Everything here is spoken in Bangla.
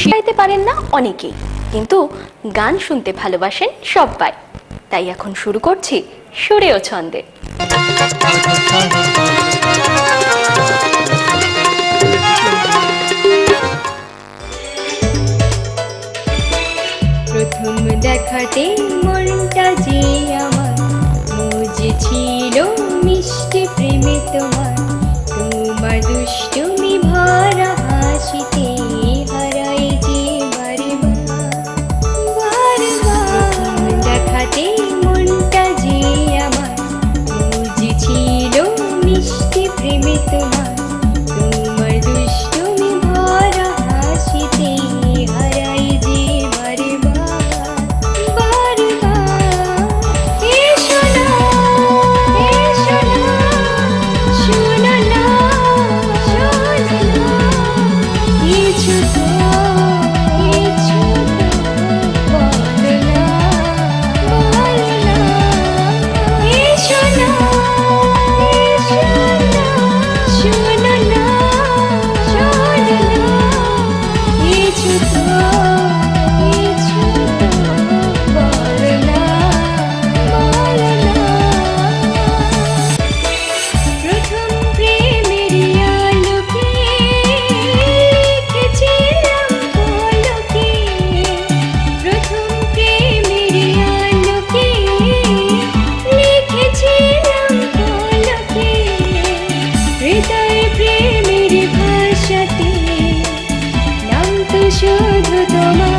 শিখাইতে পারেন না অনেকেই, কিন্তু গান শুনতে ভালোবাসেন সবাই। তাই এখন শুরু করছি সুরে ও ছন্দে। প্রথম দেখাতে মনটা যে আমার মুজেছিল মিষ্টি প্রেমে তোমার, তোমার দুষ্টুমি ভরা হাসিতে হারাই যে বারবার। প্রথম দেখাতে মনটা যে আমার মুজেছিল মিষ্টি প্রেমে তোমার, তোমার দুষ্টুমি ভরা হাসিতে হারাই যে শুধু তোমার